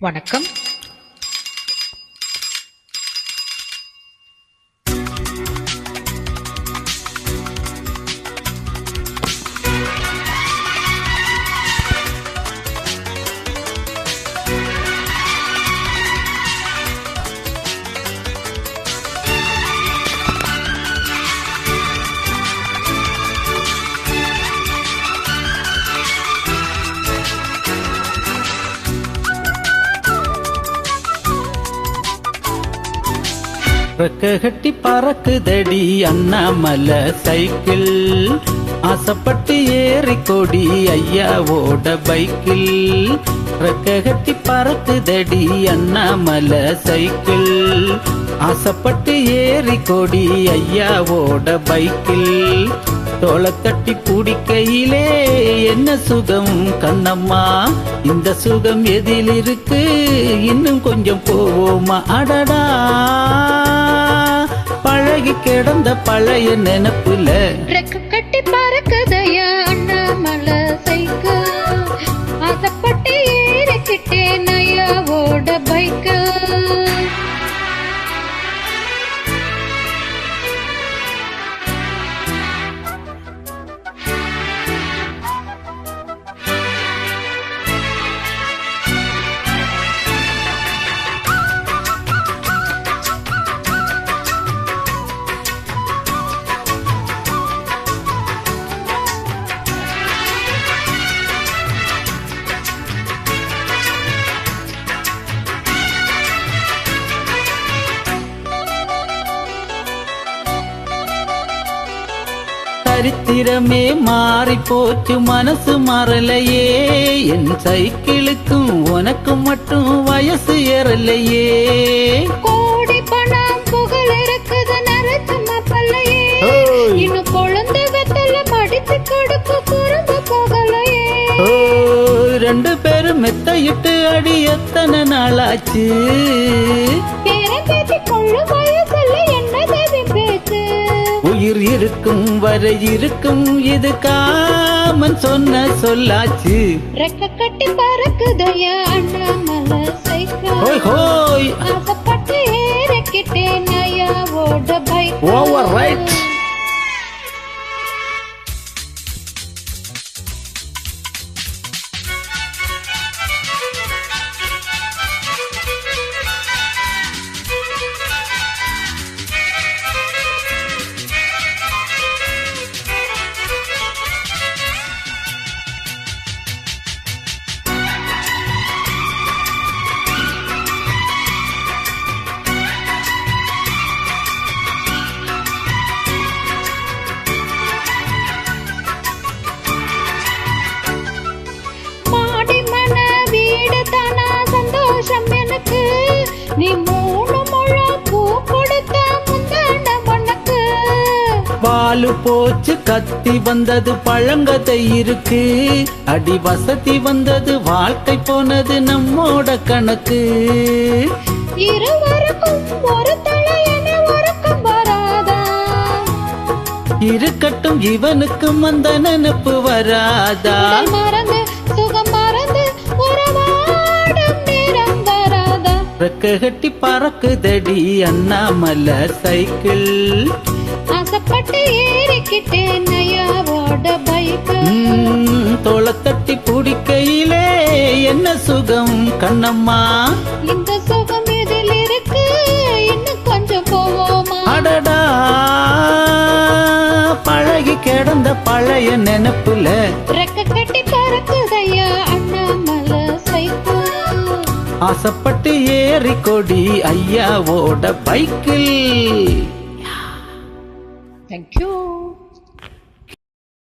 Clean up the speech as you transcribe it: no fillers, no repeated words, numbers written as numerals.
வணக்கம். கட்டி பறக்குதடி அண்ணாமலை சைக்கிள், ஆசைப்பட்டு ஏறி கொடி ஐயாவோட பைக்கில். கட்டி பறக்குதடி அண்ணாமலை சைக்கிள், ஆசைப்பட்டு ஏறி கொடி ஐயாவோட பைக்கில். தோளத்தட்டி பிடிக்கையிலே என்ன சுகம் கண்ணம்மா, இந்த சுகம் எதில் இருக்கு, இன்னும் கொஞ்சம் போவோமா? அடடா, பழகி கிடந்த பழைய நினைப்புல கட்டி பறக்குதையா அண்ணாமலை சைக்கிள், ஆசைப்பட்டு ஏறிக்கிட்டேன் ஐயாவோட பைக்கு. சரித்திரமே மாறி போச்சு, மனசு மறலையே. என் சைக்கிளுக்கும் உனக்கும் மட்டும் வயசு ஏறலையே. கோடி பணம் புகழ் இருக்குது நரச்சு மாப்பல்லையே, இன்னும் குழந்தை வெத்தல மடித்து கொடுக்க குறும்பு போகலையே. ரெண்டு பேரும் மெத்தையிட்டு அடி எத்தனை நாளாச்சு, பேரம்பேத்தி கொள்ளு வயசுல என்ன தேவி பேச்சு. உயிர் இருக்கும் வரை இருக்கும், இது காமன் சொன்ன சொல்லாச்சு. கட்டி பறக்குதையா அண்ணாமலை சைக்கிள், ஹோய் ஹோய், ஆசைப்பட்டு ஏறிக்கிட்டேன் ஐயாவோட பைக். Over right. நீ 3 முழம் பூ கொடுத்த முந்தான மணக்கு. பாலு போச்சு கத்தி வந்தது பழங்கதை இருக்கு, அடி வசதி வந்தது வாழ்க்கை போனது நம்மோட கணக்கு. இருவருக்கும் ஒரு தலையன உறக்கம் வராதா, இருக்கட்டும் இவனுக்கும் அந்த நினைப்பு வராதா. மறந்து சுகம் மறந்து உறவாடும் நேரம் வராதா. கட்டி பறக்குதடி அண்ணாமலை சைக்கிள், ஆசைப்பட்டு ஏறிக்கிட்டேன் ஐயாவோட பைக்கு. தோளத்தட்டி பிடிக்கையிலே என்ன சுகம் கண்ணம்மா, இந்த சுகம் இதில் இருக்கு, இன்னும் கொஞ்சம் போவோமா? அடடா, பழகி கிடந்த பழைய நினைப்புல கட்டி பறக்குதையா அண்ணாமலை சைக்கிள், ஆசைப்பட்டு ஏறி கொடி ஐயாவோட பைக்கில். தேங்க்யூ.